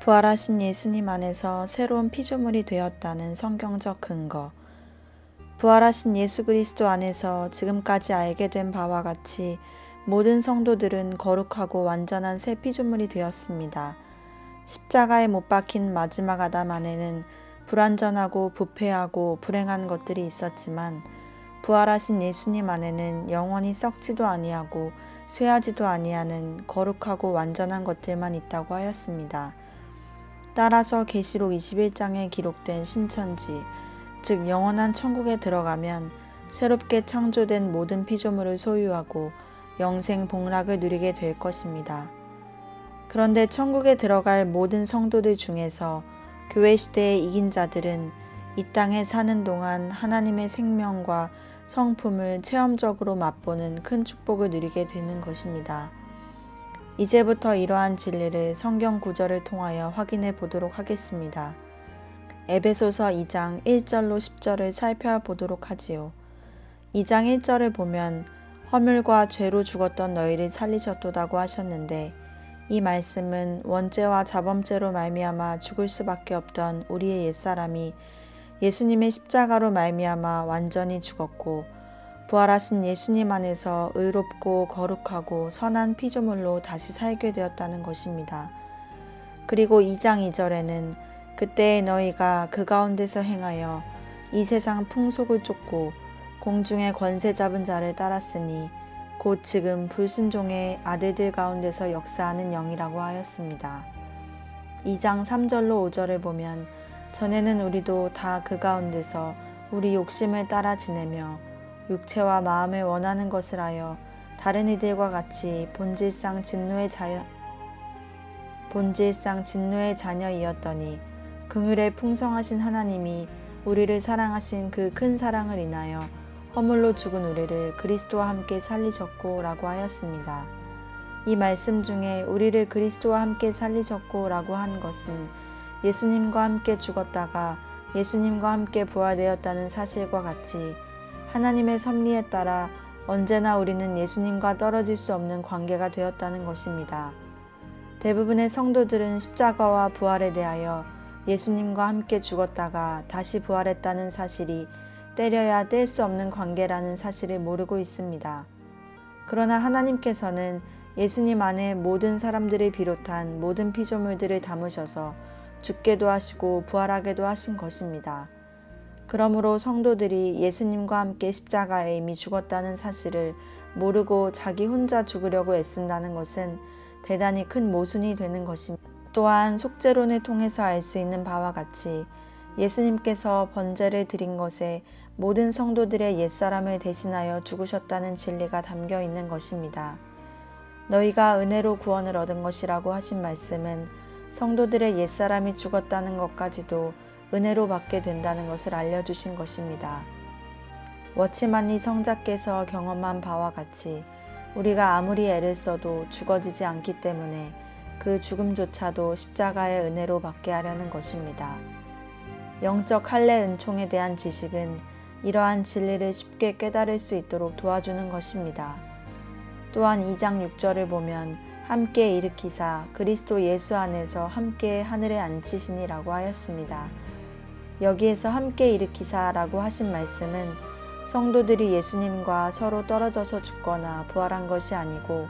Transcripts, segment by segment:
부활하신 예수님 안에서 새로운 피조물이 되었다는 성경적 근거. 부활하신 예수 그리스도 안에서 지금까지 알게 된 바와 같이 모든 성도들은 거룩하고 완전한 새 피조물이 되었습니다. 십자가에 못 박힌 마지막 아담 안에는 불완전하고 부패하고 불행한 것들이 있었지만 부활하신 예수님 안에는 영원히 썩지도 아니하고 쇠하지도 아니하는 거룩하고 완전한 것들만 있다고 하였습니다. 따라서 계시록 21장에 기록된 신천지, 즉 영원한 천국에 들어가면 새롭게 창조된 모든 피조물을 소유하고 영생 복락을 누리게 될 것입니다. 그런데 천국에 들어갈 모든 성도들 중에서 교회 시대에 이긴 자들은 이 땅에 사는 동안 하나님의 생명과 성품을 체험적으로 맛보는 큰 축복을 누리게 되는 것입니다. 이제부터 이러한 진리를 성경 구절을 통하여 확인해 보도록 하겠습니다. 에베소서 2장 1절로 10절을 살펴보도록 하지요. 2장 1절을 보면 허물과 죄로 죽었던 너희를 살리셨도다고 하셨는데 이 말씀은 원죄와 자범죄로 말미암아 죽을 수밖에 없던 우리의 옛사람이 예수님의 십자가로 말미암아 완전히 죽었고 부활하신 예수님 안에서 의롭고 거룩하고 선한 피조물로 다시 살게 되었다는 것입니다. 그리고 2장 2절에는 그때의 너희가 그 가운데서 행하여 이 세상 풍속을 쫓고 공중의 권세 잡은 자를 따랐으니 곧 지금 불순종의 아들들 가운데서 역사하는 영이라고 하였습니다. 2장 3절로 5절을 보면 전에는 우리도 다 그 가운데서 우리 욕심을 따라 지내며 육체와 마음을 원하는 것을 하여 다른 이들과 같이 본질상 진노의 자녀이었더니 긍휼에 풍성하신 하나님이 우리를 사랑하신 그 큰 사랑을 인하여 허물로 죽은 우리를 그리스도와 함께 살리셨고 라고 하였습니다. 이 말씀 중에 우리를 그리스도와 함께 살리셨고 라고 한 것은 예수님과 함께 죽었다가 예수님과 함께 부활되었다는 사실과 같이 하나님의 섭리에 따라 언제나 우리는 예수님과 떨어질 수 없는 관계가 되었다는 것입니다. 대부분의 성도들은 십자가와 부활에 대하여 예수님과 함께 죽었다가 다시 부활했다는 사실이 때려야 뗄 수 없는 관계라는 사실을 모르고 있습니다. 그러나 하나님께서는 예수님 안에 모든 사람들을 비롯한 모든 피조물들을 담으셔서 죽게도 하시고 부활하게도 하신 것입니다. 그러므로 성도들이 예수님과 함께 십자가에 이미 죽었다는 사실을 모르고 자기 혼자 죽으려고 애쓴다는 것은 대단히 큰 모순이 되는 것입니다. 또한 속죄론을 통해서 알 수 있는 바와 같이 예수님께서 번제를 드린 것에 모든 성도들의 옛사람을 대신하여 죽으셨다는 진리가 담겨 있는 것입니다. 너희가 은혜로 구원을 얻은 것이라고 하신 말씀은 성도들의 옛사람이 죽었다는 것까지도 은혜로 받게 된다는 것을 알려주신 것입니다. 워치만니 성자께서 경험한 바와 같이 우리가 아무리 애를 써도 죽어지지 않기 때문에 그 죽음조차도 십자가의 은혜로 받게 하려는 것입니다. 영적 할례 은총에 대한 지식은 이러한 진리를 쉽게 깨달을 수 있도록 도와주는 것입니다. 또한 2장 6절을 보면 함께 일으키사 그리스도 예수 안에서 함께 하늘에 앉히시니라고 하였습니다. 여기에서 함께 일으키사라고 하신 말씀은 성도들이 예수님과 서로 떨어져서 죽거나 부활한 것이 아니고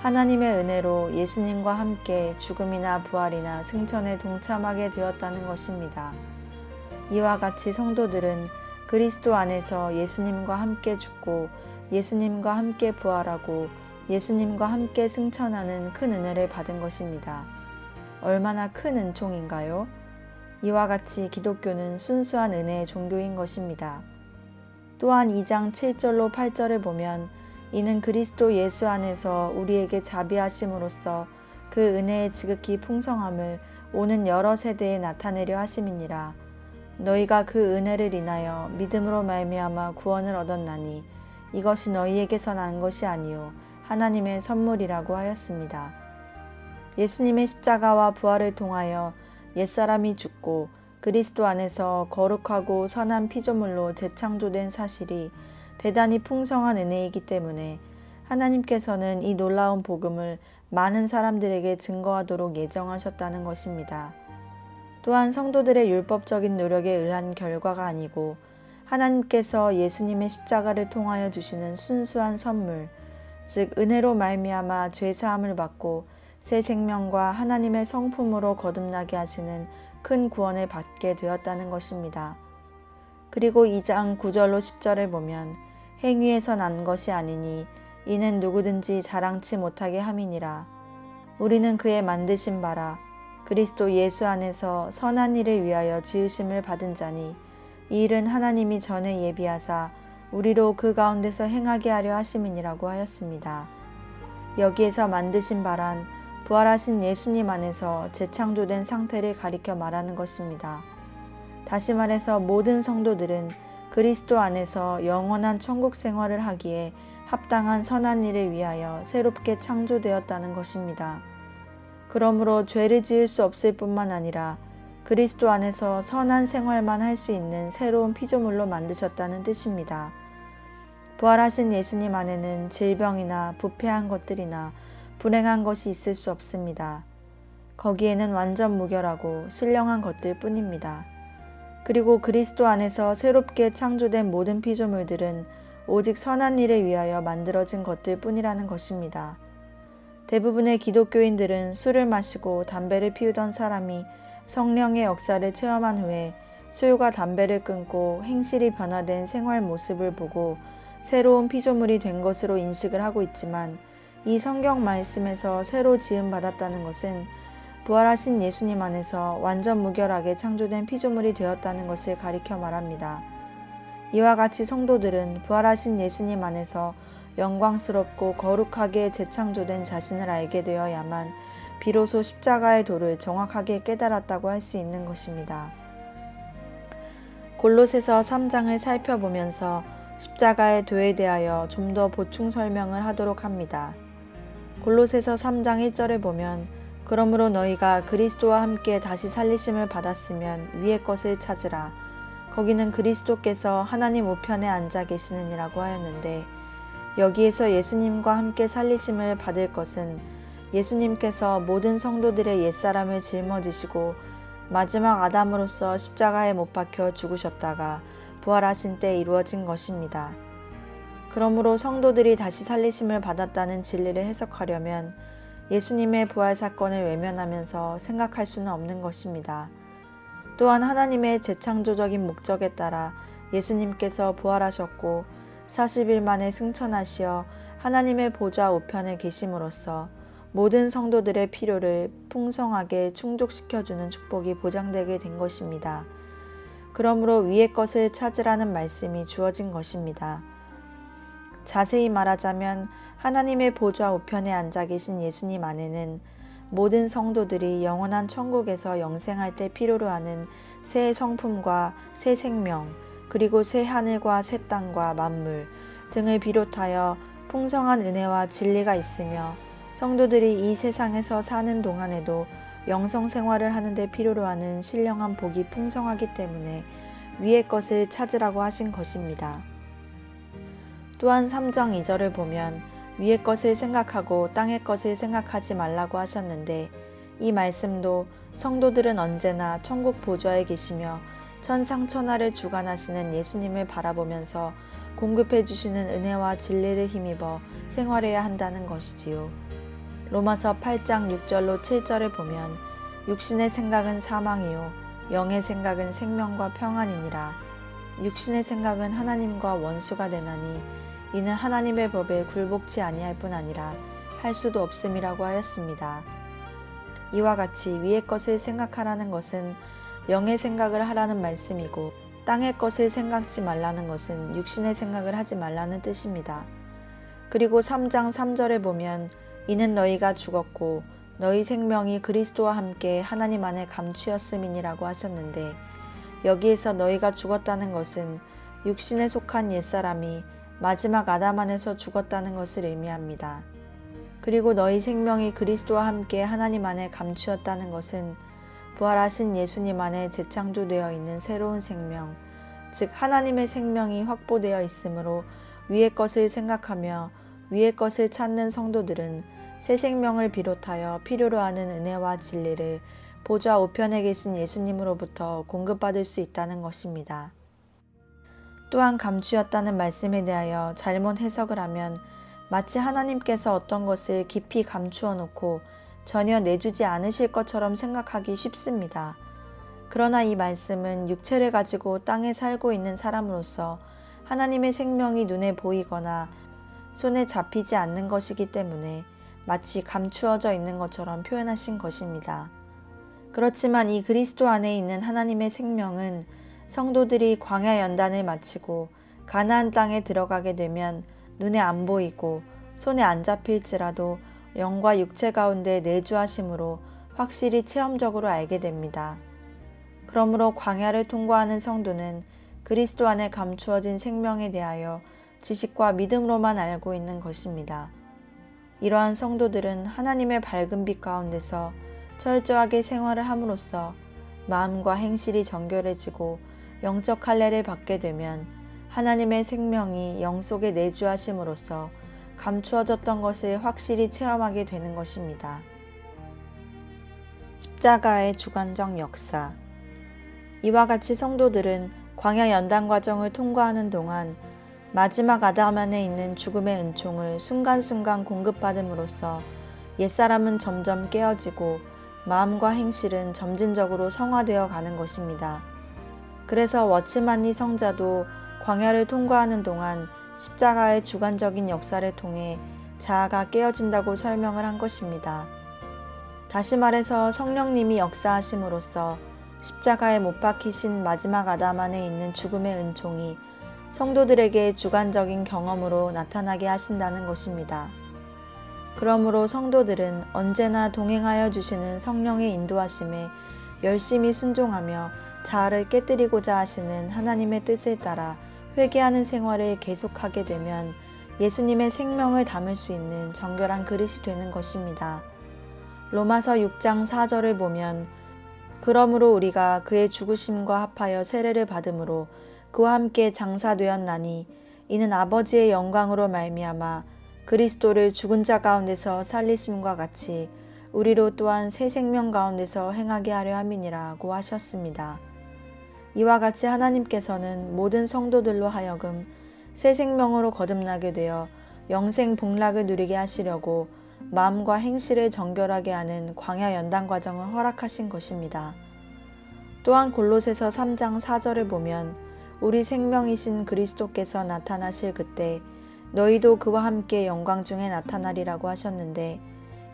하나님의 은혜로 예수님과 함께 죽음이나 부활이나 승천에 동참하게 되었다는 것입니다. 이와 같이 성도들은 그리스도 안에서 예수님과 함께 죽고 예수님과 함께 부활하고 예수님과 함께 승천하는 큰 은혜를 받은 것입니다. 얼마나 큰 은총인가요? 이와 같이 기독교는 순수한 은혜의 종교인 것입니다. 또한 2장 7절로 8절을 보면 이는 그리스도 예수 안에서 우리에게 자비하심으로써 그 은혜의 지극히 풍성함을 오는 여러 세대에 나타내려 하심이니라. 너희가 그 은혜를 인하여 믿음으로 말미암아 구원을 얻었나니 이것이 너희에게서 난 것이 아니요 하나님의 선물이라고 하였습니다. 예수님의 십자가와 부활을 통하여 옛사람이 죽고 그리스도 안에서 거룩하고 선한 피조물로 재창조된 사실이 대단히 풍성한 은혜이기 때문에 하나님께서는 이 놀라운 복음을 많은 사람들에게 증거하도록 예정하셨다는 것입니다. 또한 성도들의 율법적인 노력에 의한 결과가 아니고 하나님께서 예수님의 십자가를 통하여 주시는 순수한 선물, 즉 은혜로 말미암아 죄 사함을 받고 새 생명과 하나님의 성품으로 거듭나게 하시는 큰 구원을 받게 되었다는 것입니다. 그리고 2장 9절로 10절을 보면 행위에서 난 것이 아니니 이는 누구든지 자랑치 못하게 함이니라. 우리는 그의 만드신 바라 그리스도 예수 안에서 선한 일을 위하여 지으심을 받은 자니 이 일은 하나님이 전에 예비하사 우리로 그 가운데서 행하게 하려 하심이니라고 하였습니다. 여기에서 만드신 바란 부활하신 예수님 안에서 재창조된 상태를 가리켜 말하는 것입니다. 다시 말해서 모든 성도들은 그리스도 안에서 영원한 천국 생활을 하기에 합당한 선한 일을 위하여 새롭게 창조되었다는 것입니다. 그러므로 죄를 지을 수 없을 뿐만 아니라 그리스도 안에서 선한 생활만 할 수 있는 새로운 피조물로 만드셨다는 뜻입니다. 부활하신 예수님 안에는 질병이나 부패한 것들이나 불행한 것이 있을 수 없습니다. 거기에는 완전 무결하고 신령한 것들 뿐입니다. 그리고 그리스도 안에서 새롭게 창조된 모든 피조물들은 오직 선한 일을 위하여 만들어진 것들 뿐이라는 것입니다. 대부분의 기독교인들은 술을 마시고 담배를 피우던 사람이 성령의 역사를 체험한 후에 술과 담배를 끊고 행실이 변화된 생활 모습을 보고 새로운 피조물이 된 것으로 인식을 하고 있지만 이 성경 말씀에서 새로 지음받았다는 것은 부활하신 예수님 안에서 완전 무결하게 창조된 피조물이 되었다는 것을 가리켜 말합니다. 이와 같이 성도들은 부활하신 예수님 안에서 영광스럽고 거룩하게 재창조된 자신을 알게 되어야만 비로소 십자가의 도를 정확하게 깨달았다고 할 수 있는 것입니다. 골로새서 3장을 살펴보면서 십자가의 도에 대하여 좀 더 보충 설명을 하도록 합니다. 골로새서 3장 1절을 보면 그러므로 너희가 그리스도와 함께 다시 살리심을 받았으면 위의 것을 찾으라. 거기는 그리스도께서 하나님 우편에 앉아 계시느니라고 하였는데 여기에서 예수님과 함께 살리심을 받을 것은 예수님께서 모든 성도들의 옛사람을 짊어지시고 마지막 아담으로서 십자가에 못 박혀 죽으셨다가 부활하신 때 이루어진 것입니다. 그러므로 성도들이 다시 살리심을 받았다는 진리를 해석하려면 예수님의 부활 사건을 외면하면서 생각할 수는 없는 것입니다. 또한 하나님의 재창조적인 목적에 따라 예수님께서 부활하셨고 40일 만에 승천하시어 하나님의 보좌 우편에 계심으로써 모든 성도들의 필요를 풍성하게 충족시켜주는 축복이 보장되게 된 것입니다. 그러므로 위의 것을 찾으라는 말씀이 주어진 것입니다. 자세히 말하자면 하나님의 보좌 우편에 앉아 계신 예수님 안에는 모든 성도들이 영원한 천국에서 영생할 때 필요로 하는 새 성품과 새 생명, 그리고 새 하늘과 새 땅과 만물 등을 비롯하여 풍성한 은혜와 진리가 있으며 성도들이 이 세상에서 사는 동안에도 영성 생활을 하는 데 필요로 하는 신령한 복이 풍성하기 때문에 위의 것을 찾으라고 하신 것입니다. 또한 3장 2절을 보면 위의 것을 생각하고 땅의 것을 생각하지 말라고 하셨는데 이 말씀도 성도들은 언제나 천국 보좌에 계시며 천상천하를 주관하시는 예수님을 바라보면서 공급해 주시는 은혜와 진리를 힘입어 생활해야 한다는 것이지요. 로마서 8장 6절로 7절을 보면 육신의 생각은 사망이요 영의 생각은 생명과 평안이니라. 육신의 생각은 하나님과 원수가 되나니 이는 하나님의 법에 굴복치 아니할 뿐 아니라 할 수도 없음이라고 하였습니다. 이와 같이 위의 것을 생각하라는 것은 영의 생각을 하라는 말씀이고 땅의 것을 생각지 말라는 것은 육신의 생각을 하지 말라는 뜻입니다. 그리고 3장 3절에 보면 이는 너희가 죽었고 너희 생명이 그리스도와 함께 하나님 안에 감추었음이니라고 하셨는데 여기에서 너희가 죽었다는 것은 육신에 속한 옛사람이 마지막 아담 안에서 죽었다는 것을 의미합니다. 그리고 너희 생명이 그리스도와 함께 하나님 안에 감추었다는 것은 부활하신 예수님 안에 재창조되어 있는 새로운 생명, 즉 하나님의 생명이 확보되어 있으므로 위의 것을 생각하며 위의 것을 찾는 성도들은 새 생명을 비롯하여 필요로 하는 은혜와 진리를 보좌 우편에 계신 예수님으로부터 공급받을 수 있다는 것입니다. 또한 감추었다는 말씀에 대하여 잘못 해석을 하면 마치 하나님께서 어떤 것을 깊이 감추어 놓고 전혀 내주지 않으실 것처럼 생각하기 쉽습니다. 그러나 이 말씀은 육체를 가지고 땅에 살고 있는 사람으로서 하나님의 생명이 눈에 보이거나 손에 잡히지 않는 것이기 때문에 마치 감추어져 있는 것처럼 표현하신 것입니다. 그렇지만 이 그리스도 안에 있는 하나님의 생명은 성도들이 광야 연단을 마치고 가나안 땅에 들어가게 되면 눈에 안 보이고 손에 안 잡힐지라도 영과 육체 가운데 내주하심으로 확실히 체험적으로 알게 됩니다. 그러므로 광야를 통과하는 성도는 그리스도 안에 감추어진 생명에 대하여 지식과 믿음으로만 알고 있는 것입니다. 이러한 성도들은 하나님의 밝은 빛 가운데서 철저하게 생활을 함으로써 마음과 행실이 정결해지고 영적 할례를 받게 되면 하나님의 생명이 영 속에 내주하심으로써 감추어졌던 것을 확실히 체험하게 되는 것입니다. 십자가의 주관적 역사. 이와 같이 성도들은 광야 연단 과정을 통과하는 동안 마지막 아담 안에 있는 죽음의 은총을 순간순간 공급받음으로써 옛사람은 점점 깨어지고 마음과 행실은 점진적으로 성화되어 가는 것입니다. 그래서 워츠만리 성자도 광야를 통과하는 동안 십자가의 주관적인 역사를 통해 자아가 깨어진다고 설명을 한 것입니다. 다시 말해서 성령님이 역사하심으로써 십자가에 못 박히신 마지막 아담 안에 있는 죽음의 은총이 성도들에게 주관적인 경험으로 나타나게 하신다는 것입니다. 그러므로 성도들은 언제나 동행하여 주시는 성령의 인도하심에 열심히 순종하며 자아를 깨뜨리고자 하시는 하나님의 뜻을 따라 회개하는 생활을 계속하게 되면 예수님의 생명을 담을 수 있는 정결한 그릇이 되는 것입니다. 로마서 6장 4절을 보면 그러므로 우리가 그의 죽으심과 합하여 세례를 받음으로 그와 함께 장사되었나니 이는 아버지의 영광으로 말미암아 그리스도를 죽은 자 가운데서 살리심과 같이 우리로 또한 새 생명 가운데서 행하게 하려 함이니라고 하셨습니다. 이와 같이 하나님께서는 모든 성도들로 하여금 새 생명으로 거듭나게 되어 영생 복락을 누리게 하시려고 마음과 행실을 정결하게 하는 광야 연단 과정을 허락하신 것입니다. 또한 골로새서 3장 4절을 보면 우리 생명이신 그리스도께서 나타나실 그때 너희도 그와 함께 영광 중에 나타나리라고 하셨는데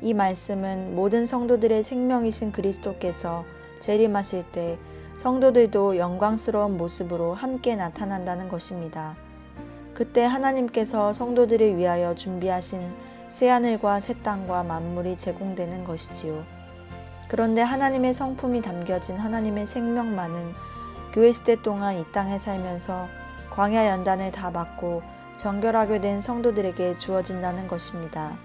이 말씀은 모든 성도들의 생명이신 그리스도께서 재림하실 때 성도들도 영광스러운 모습으로 함께 나타난다는 것입니다. 그때 하나님께서 성도들을 위하여 준비하신 새하늘과 새 땅과 만물이 제공되는 것이지요. 그런데 하나님의 성품이 담겨진 하나님의 생명만은 교회 시대 동안 이 땅에 살면서 광야 연단을 다 받고 정결하게 된 성도들에게 주어진다는 것입니다.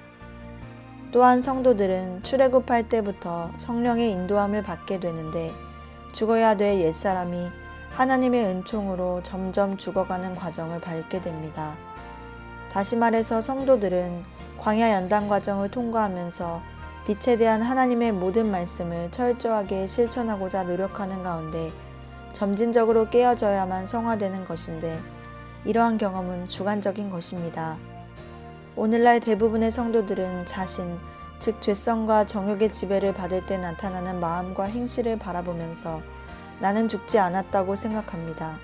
또한 성도들은 출애굽할 때부터 성령의 인도함을 받게 되는데 죽어야 될 옛사람이 하나님의 은총으로 점점 죽어가는 과정을 밟게 됩니다. 다시 말해서 성도들은 광야 연단 과정을 통과하면서 빛에 대한 하나님의 모든 말씀을 철저하게 실천하고자 노력하는 가운데 점진적으로 깨어져야만 성화되는 것인데 이러한 경험은 주관적인 것입니다. 오늘날 대부분의 성도들은 자신, 즉 죄성과 정욕의 지배를 받을 때 나타나는 마음과 행실을 바라보면서 나는 죽지 않았다고 생각합니다.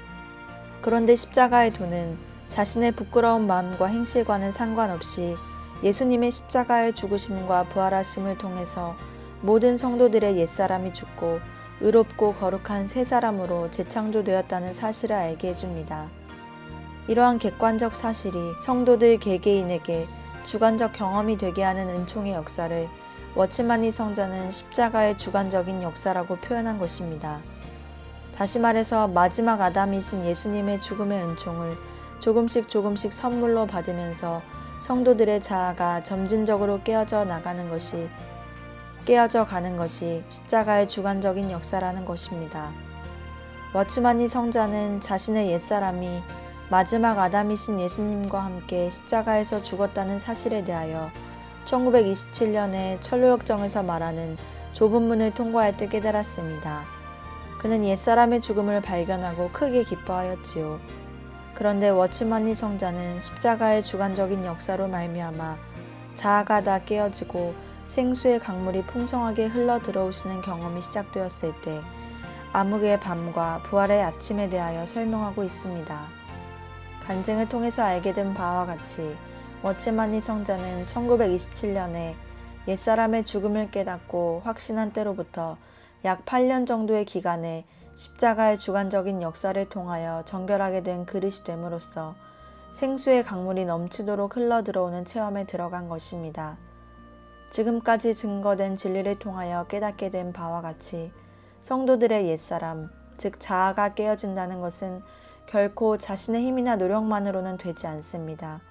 그런데 십자가의 도는 자신의 부끄러운 마음과 행실과는 상관없이 예수님의 십자가의 죽으심과 부활하심을 통해서 모든 성도들의 옛사람이 죽고 의롭고 거룩한 새 사람으로 재창조되었다는 사실을 알게 해줍니다. 이러한 객관적 사실이 성도들 개개인에게 주관적 경험이 되게 하는 은총의 역사를 워츠만리 성자는 십자가의 주관적인 역사라고 표현한 것입니다. 다시 말해서 마지막 아담이신 예수님의 죽음의 은총을 조금씩 선물로 받으면서 성도들의 자아가 점진적으로 깨어져 가는 것이 십자가의 주관적인 역사라는 것입니다. 워츠만리 성자는 자신의 옛사람이 마지막 아담이신 예수님과 함께 십자가에서 죽었다는 사실에 대하여 1927년에 철로역정에서 말하는 좁은 문을 통과할 때 깨달았습니다. 그는 옛사람의 죽음을 발견하고 크게 기뻐하였지요. 그런데 워치만리 성자는 십자가의 주관적인 역사로 말미암아 자아가 다 깨어지고 생수의 강물이 풍성하게 흘러 들어오시는 경험이 시작되었을 때 암흑의 밤과 부활의 아침에 대하여 설명하고 있습니다. 간증을 통해서 알게 된 바와 같이 워치만리 성자는 1927년에 옛사람의 죽음을 깨닫고 확신한 때로부터 약 8년 정도의 기간에 십자가의 주관적인 역사를 통하여 정결하게 된 그릇이 됨으로써 생수의 강물이 넘치도록 흘러들어오는 체험에 들어간 것입니다. 지금까지 증거된 진리를 통하여 깨닫게 된 바와 같이 성도들의 옛사람, 즉 자아가 깨어진다는 것은 결코 자신의 힘이나 노력만으로는 되지 않습니다.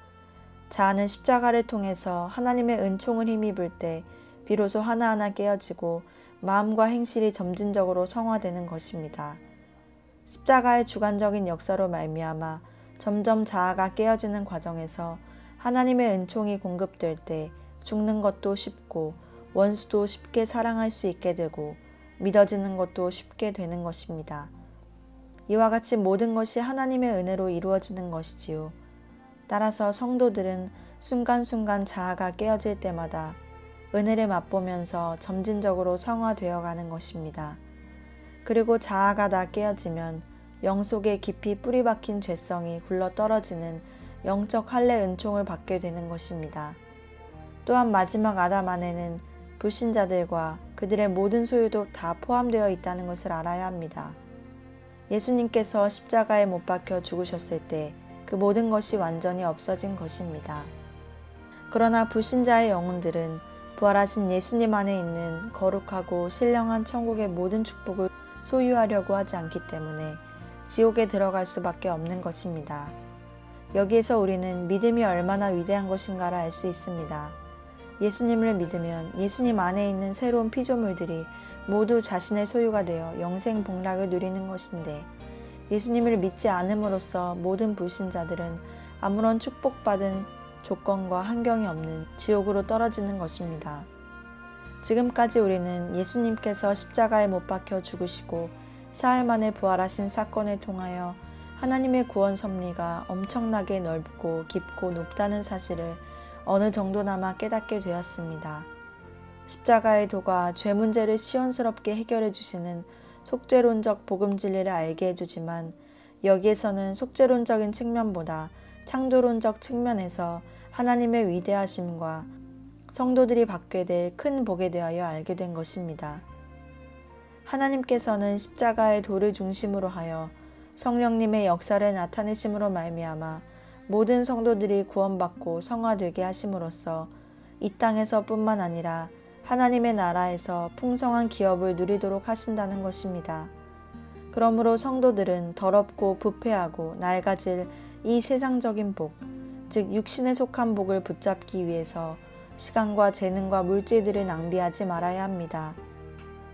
자아는 십자가를 통해서 하나님의 은총을 힘입을 때 비로소 하나하나 깨어지고 마음과 행실이 점진적으로 성화되는 것입니다. 십자가의 주관적인 역사로 말미암아 점점 자아가 깨어지는 과정에서 하나님의 은총이 공급될 때 죽는 것도 쉽고 원수도 쉽게 사랑할 수 있게 되고 믿어지는 것도 쉽게 되는 것입니다. 이와 같이 모든 것이 하나님의 은혜로 이루어지는 것이지요. 따라서 성도들은 순간순간 자아가 깨어질 때마다 은혜를 맛보면서 점진적으로 성화되어 가는 것입니다. 그리고 자아가 다 깨어지면 영 속에 깊이 뿌리 박힌 죄성이 굴러 떨어지는 영적 할례 은총을 받게 되는 것입니다. 또한 마지막 아담 안에는 불신자들과 그들의 모든 소유도 다 포함되어 있다는 것을 알아야 합니다. 예수님께서 십자가에 못 박혀 죽으셨을 때 그 모든 것이 완전히 없어진 것입니다. 그러나 불신자의 영혼들은 부활하신 예수님 안에 있는 거룩하고 신령한 천국의 모든 축복을 소유하려고 하지 않기 때문에 지옥에 들어갈 수밖에 없는 것입니다. 여기에서 우리는 믿음이 얼마나 위대한 것인가를 알 수 있습니다. 예수님을 믿으면 예수님 안에 있는 새로운 피조물들이 모두 자신의 소유가 되어 영생 복락을 누리는 것인데 예수님을 믿지 않음으로써 모든 불신자들은 아무런 축복받은 조건과 환경이 없는 지옥으로 떨어지는 것입니다. 지금까지 우리는 예수님께서 십자가에 못 박혀 죽으시고 사흘 만에 부활하신 사건을 통하여 하나님의 구원 섭리가 엄청나게 넓고 깊고 높다는 사실을 어느 정도나마 깨닫게 되었습니다. 십자가의 도가 죄 문제를 시원스럽게 해결해 주시는 속죄론적 복음 진리를 알게 해주지만 여기에서는 속죄론적인 측면보다 창조론적 측면에서 하나님의 위대하심과 성도들이 받게 될 큰 복에 대하여 알게 된 것입니다. 하나님께서는 십자가의 도를 중심으로 하여 성령님의 역사를 나타내심으로 말미암아 모든 성도들이 구원받고 성화되게 하심으로써 이 땅에서 뿐만 아니라 하나님의 나라에서 풍성한 기업을 누리도록 하신다는 것입니다. 그러므로 성도들은 더럽고 부패하고 낡아질 이 세상적인 복, 즉 육신에 속한 복을 붙잡기 위해서 시간과 재능과 물질들을 낭비하지 말아야 합니다.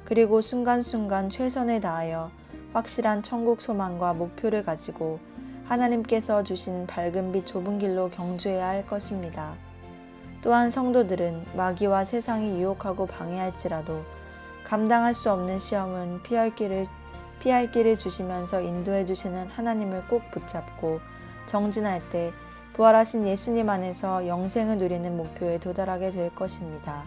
그리고 순간순간 최선을 다하여 확실한 천국 소망과 목표를 가지고 하나님께서 주신 밝은 빛 좁은 길로 경주해야 할 것입니다. 또한 성도들은 마귀와 세상이 유혹하고 방해할지라도 감당할 수 없는 시험은 피할 길을 주시면서 인도해 주시는 하나님을 꼭 붙잡고 정진할 때 부활하신 예수님 안에서 영생을 누리는 목표에 도달하게 될 것입니다.